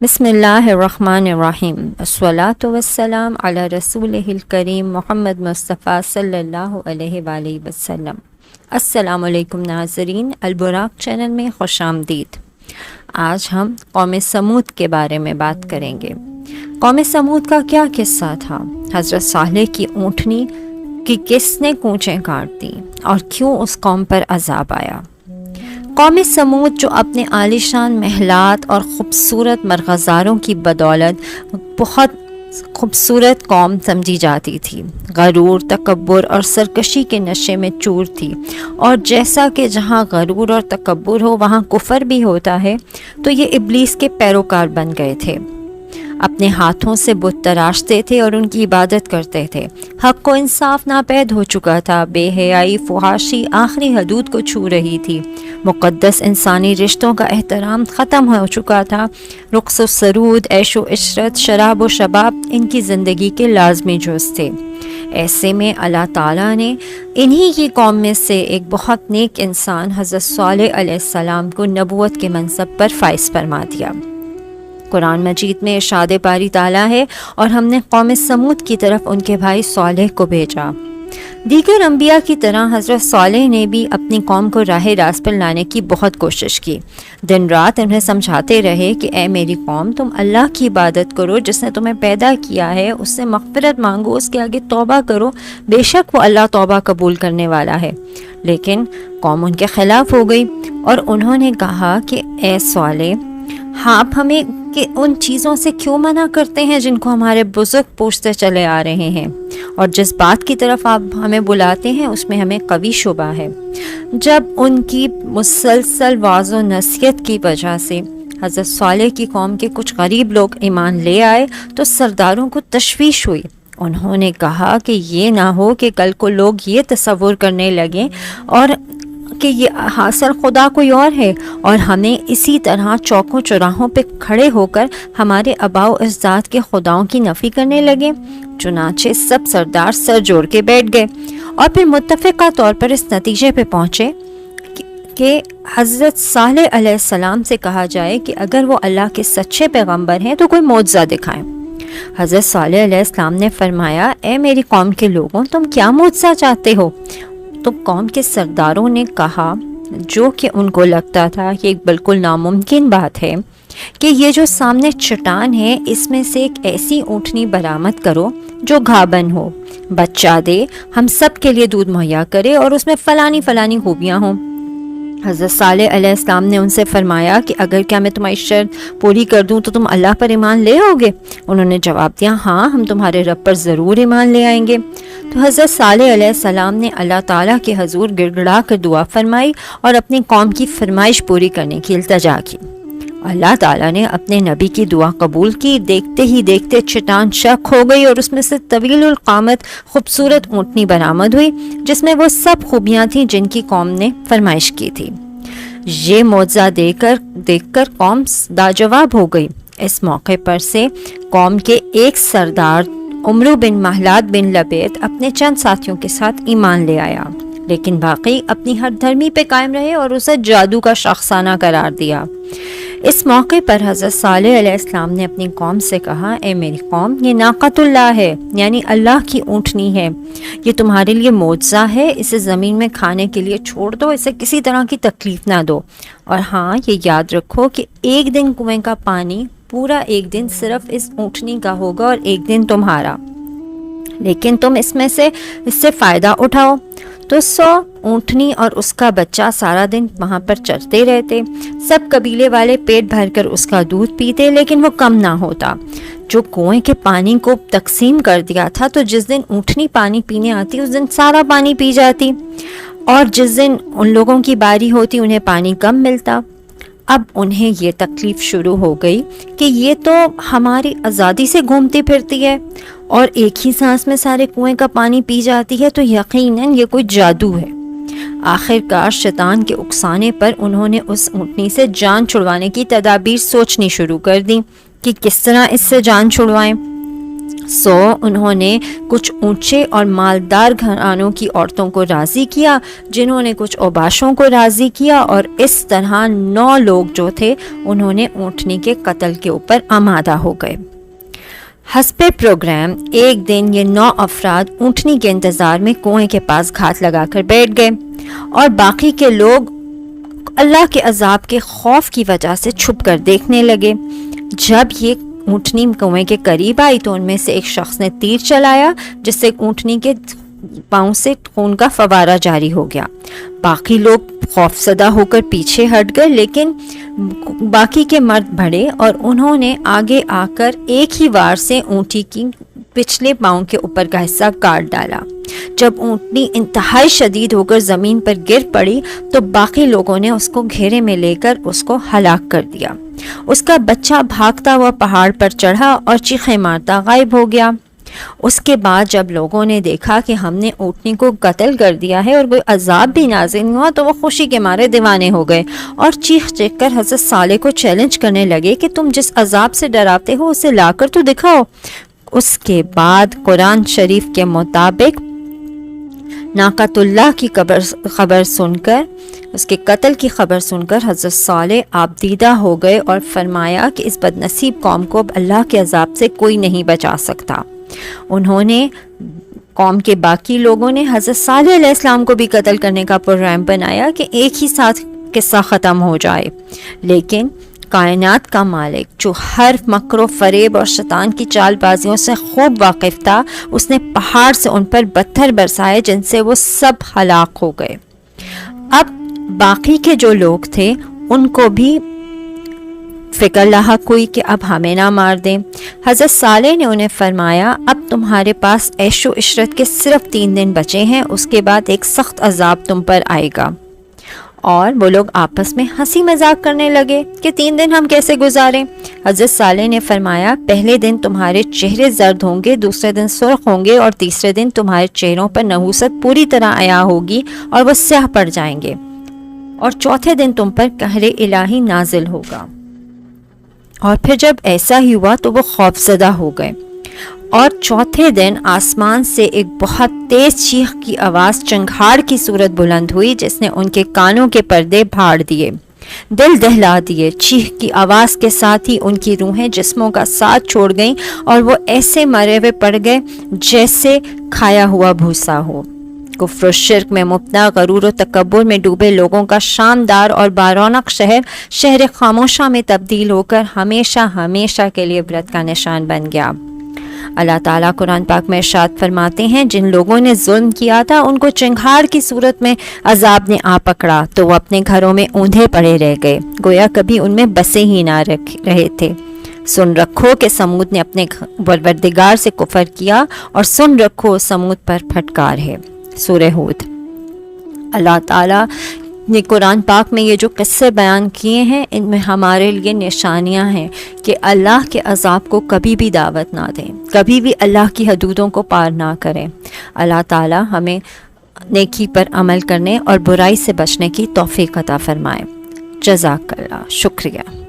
بسم اللہ الرحمن الرحیم، الصلاۃ والسلام علی رسولہ الکریم محمد مصطفیٰ صلی اللہ علیہ وآلہ وسلم۔ السلام علیکم ناظرین، البراق چینل میں خوش آمدید۔ آج ہم قوم سمود کے بارے میں بات کریں گے۔ قوم سمود کا کیا قصہ تھا؟ حضرت صالح کی اونٹنی کی کس نے کونچیں کاٹ دیں اور کیوں اس قوم پر عذاب آیا؟ قوم سمود جو اپنے عالیشان محلات اور خوبصورت مرغزاروں کی بدولت بہت خوبصورت قوم سمجھی جاتی تھی، غرور، تکبر اور سرکشی کے نشے میں چور تھی، اور جیسا کہ جہاں غرور اور تکبر ہو وہاں کفر بھی ہوتا ہے، تو یہ ابلیس کے پیروکار بن گئے تھے۔ اپنے ہاتھوں سے بت تراشتے تھے اور ان کی عبادت کرتے تھے۔ حق و انصاف ناپید ہو چکا تھا، بے حیائی، فحاشی آخری حدود کو چھو رہی تھی، مقدس انسانی رشتوں کا احترام ختم ہو چکا تھا، رقص و سرود، عیش و عشرت، شراب و شباب ان کی زندگی کے لازمی جز تھے۔ ایسے میں اللہ تعالیٰ نے انہی کی قوم میں سے ایک بہت نیک انسان حضرت صالح علیہ السلام کو نبوت کے منصب پر فائز فرما دیا۔ قرآن مجید میں ارشاد باری تعالیٰ ہے، اور ہم نے قوم سمود کی طرف ان کے بھائی صالح کو بھیجا۔ دیگر انبیاء کی طرح حضرت صالح نے بھی اپنی قوم کو راہ راست پر لانے کی بہت کوشش کی۔ دن رات انہیں سمجھاتے رہے کہ اے میری قوم، تم اللہ کی عبادت کرو جس نے تمہیں پیدا کیا ہے، اس سے مغفرت مانگو، اس کے آگے توبہ کرو، بے شک وہ اللہ توبہ قبول کرنے والا ہے۔ لیکن قوم ان کے خلاف ہو گئی، اور انہوں نے کہا کہ اے صالح، آپ ہمیں کہ ان چیزوں سے کیوں منع کرتے ہیں جن کو ہمارے بزرگ پوچھتے چلے آ رہے ہیں، اور جس بات کی طرف آپ ہمیں بلاتے ہیں اس میں ہمیں قوی شبہ ہے۔ جب ان کی مسلسل واعظ و نصیحت کی وجہ سے حضرت صالح کی قوم کے کچھ غریب لوگ ایمان لے آئے تو سرداروں کو تشویش ہوئی۔ انہوں نے کہا کہ یہ نہ ہو کہ کل کو لوگ یہ تصور کرنے لگیں اور کہ یہ حاصل خدا کوئی اور ہے، اور ہمیں اسی طرح چوکوں چوراہوں پہ کھڑے ہو کر ہمارے آباء و اجداد کے خداؤں کی نفی کرنے لگے۔ چنانچہ سب سردار سر جوڑ کے بیٹھ گئے، اور پھر متفقہ طور پر اس نتیجے پہ پہنچے کہ حضرت صالح علیہ السلام سے کہا جائے کہ اگر وہ اللہ کے سچے پیغمبر ہیں تو کوئی معجزہ دکھائیں۔ حضرت صالح علیہ السلام نے فرمایا، اے میری قوم کے لوگوں، تم کیا معجزہ چاہتے ہو؟ تو قوم کے سرداروں نے کہا، جو کہ ان کو لگتا تھا کہ ایک بالکل ناممکن بات ہے، کہ یہ جو سامنے چٹان ہے اس میں سے ایک ایسی اونٹنی برآمد کرو جو گھابن ہو، بچہ دے، ہم سب کے لیے دودھ مہیا کرے، اور اس میں فلانی فلانی خوبیاں ہوں۔ حضرت صالح علیہ السلام نے ان سے فرمایا کہ اگر کیا میں تمہاری شرط پوری کر دوں تو تم اللہ پر ایمان لے آؤ گے؟ انہوں نے جواب دیا، ہاں، ہم تمہارے رب پر ضرور ایمان لے آئیں گے۔ تو حضرت صالح علیہ السلام نے اللہ تعالیٰ کے حضور گڑ گڑا کر دعا فرمائی اور اپنی قوم کی فرمائش پوری کرنے کی التجا کی۔ اللہ تعالیٰ نے اپنے نبی کی دعا قبول کی۔ دیکھتے ہی دیکھتے چٹان شق ہو گئی، اور اس میں سے طویل القامت خوبصورت اونٹنی برآمد ہوئی جس میں وہ سب خوبیاں تھیں جن کی قوم نے فرمائش کی تھی۔ یہ معجزہ دیکھ کر قوم لاجواب ہو گئی۔ اس موقع پر سے قوم کے ایک سردار عمرو بن محلات بن لبید اپنے چند ساتھیوں کے ساتھ ایمان لے آیا، لیکن باقی اپنی ہر دھرمی پہ قائم رہے اور اسے جادو کا شخصانہ قرار دیا۔ اس موقع پر حضرت صالح علیہ السلام نے اپنی قوم سے کہا، اے میری قوم، یہ ناقۃ اللہ ہے، یعنی اللہ کی اونٹنی ہے، یہ تمہارے لیے معجزہ ہے، اسے زمین میں کھانے کے لیے چھوڑ دو، اسے کسی طرح کی تکلیف نہ دو، اور ہاں، یہ یاد رکھو کہ ایک دن کنویں کا پانی پورا ایک دن صرف اس اونٹنی کا ہوگا اور ایک دن تمہارا، لیکن تم اس سے فائدہ اٹھاؤ۔ تو 100 اونٹنی اور اس کا بچہ سارا دن وہاں پر چرتے رہتے، سب قبیلے والے پیٹ بھر کر اس کا دودھ پیتے، لیکن وہ کم نہ ہوتا۔ جو کنویں کے پانی کو تقسیم کر دیا تھا تو جس دن اونٹنی پانی پینے آتی اس دن سارا پانی پی جاتی، اور جس دن ان لوگوں کی باری ہوتی انہیں پانی کم ملتا۔ اب انہیں یہ تکلیف شروع ہو گئی کہ یہ تو ہماری آزادی سے گھومتی پھرتی ہے اور ایک ہی سانس میں سارے کنویں کا پانی پی جاتی ہے، تو یقیناً یہ کوئی جادو ہے۔ آخر کار شیطان کے اکسانے پر انہوں نے اس اونٹنی سے جان چھڑوانے کی تدابیر سوچنی شروع کر دی کہ کس طرح اس سے جان چھڑوائیں۔ انہوں نے کچھ اونچے اور مالدار گھرانوں کی عورتوں کو راضی کیا، جنہوں نے کچھ اوباشوں کو راضی کیا، اور اس طرح 9 لوگ جو تھے انہوں نے اونٹنی کے قتل کے اوپر آمادہ ہو گئے۔ حسب پروگرام ایک دن یہ 9 افراد اونٹنی کے انتظار میں کنویں کے پاس گھات لگا کر بیٹھ گئے، اور باقی کے لوگ اللہ کے عذاب کے خوف کی وجہ سے چھپ کر دیکھنے لگے۔ جب یہ اونٹنی کنویں کے قریب آئی تو ان میں سے ایک شخص نے تیر چلایا، جس سے اونٹنی کے پاؤں سے خون کا فوارہ جاری ہو گیا۔ باقی لوگ خوفزدہ ہو کر پیچھے ہٹ گئے، لیکن باقی کے مرد بڑھے اور انہوں نے آگے آ کر ایک ہی وار سے اونٹی کی پچھلے پاؤں کے اوپر کا حصہ کاٹ ڈالا۔ جب اونٹنی انتہائی شدید ہو کر زمین پر گر پڑی تو باقی لوگوں نے اس کو گھیرے میں لے کر اس کو ہلاک کر دیا۔ اس کا بچہ بھاگتا ہوا پہاڑ پر چڑھا اور چیخیں مارتا غائب ہو گیا۔ اس کے بعد جب لوگوں نے دیکھا کہ ہم نے اونٹنی کو قتل کر دیا ہے اور کوئی عذاب بھی نازل ہوا تو وہ خوشی کے مارے دیوانے ہو گئے اور چیخ چیخ کر حضرت صالح کو چیلنج کرنے لگے کہ تم جس عذاب سے ڈراتے ہو اسے لا کر تو دکھاؤ۔ اس کے بعد قرآن شریف کے مطابق ناقۃ اللہ کی خبر سن کر، اس کے قتل کی خبر سن کر حضرت صالح آپ دیدہ ہو گئے اور فرمایا کہ اس بد نصیب قوم کو اب اللہ کے عذاب سے کوئی نہیں بچا سکتا۔ انہوں نے قوم کے باقی لوگوں نے حضرت صالح علیہ السلام کو بھی قتل کرنے کا پروگرام بنایا کہ ایک ہی ساتھ قصہ ختم ہو جائے، لیکن کائنات کا مالک جو ہر مکر و فریب اور شیطان کی چال بازیوں سے خوب واقف تھا، اس نے پہاڑ سے ان پر پتھر برسائے جن سے وہ سب ہلاک ہو گئے۔ اب باقی کے جو لوگ تھے ان کو بھی فکر لاحق ہوئی کہ اب ہمیں نہ مار دیں۔ حضرت صالح نے انہیں فرمایا اب تمہارے پاس عیش و عشرت کے صرف 3 دن بچے ہیں، اس کے بعد ایک سخت عذاب تم پر آئے گا۔ اور وہ لوگ آپس میں ہنسی مذاق کرنے لگے کہ 3 دن ہم کیسے گزاریں۔ حضرت صالح نے فرمایا پہلے دن تمہارے چہرے زرد ہوں گے، دوسرے دن سرخ ہوں گے، اور تیسرے دن تمہارے چہروں پر نحوست پوری طرح عیاں ہوگی اور وہ سیاہ پڑ جائیں گے، اور چوتھے دن تم پر قہر الہی نازل ہوگا۔ اور پھر جب ایسا ہی ہوا تو وہ خوفزدہ ہو گئے، اور چوتھے دن آسمان سے ایک بہت تیز چیخ کی آواز چنگھاڑ کی صورت بلند ہوئی جس نے ان کے کانوں کے پردے پھاڑ دیے، دل دہلا دیے۔ چیخ کی آواز کے ساتھ ہی ان کی روحیں جسموں کا ساتھ چھوڑ گئیں اور وہ ایسے مرے ہوئے پڑ گئے جیسے کھایا ہوا بھوسا ہو۔ کفر و شرک میں مبتلا، غرور و تکبر میں ڈوبے لوگوں کا شاندار اور بارونق شہر خاموشہ میں تبدیل ہو کر ہمیشہ ہمیشہ کے لیے عبرت کا نشان بن گیا۔ اللہ تعالیٰ قرآن پاک میں ارشاد فرماتے ہیں جن لوگوں نے ظلم کیا تھا ان کو چنگھاڑ کی صورت میں عذاب نے آ پکڑا تو وہ اپنے گھروں میں اوندھے پڑے رہ گئے، گویا کبھی ان میں بسے ہی نہ رہے تھے۔ سن رکھو کہ سمود نے اپنے پروردگار سے کفر کیا، اور سن رکھو سمود پر پھٹکار ہے۔ سورہ ہود۔ اللہ تعالیٰ نے قرآن پاک میں یہ جو قصے بیان کیے ہیں ان میں ہمارے لیے نشانیاں ہیں کہ اللہ کے عذاب کو کبھی بھی دعوت نہ دیں، کبھی بھی اللہ کی حدودوں کو پار نہ کریں۔ اللہ تعالیٰ ہمیں نیکی پر عمل کرنے اور برائی سے بچنے کی توفیق عطا فرمائے۔ جزاک اللہ، شکریہ۔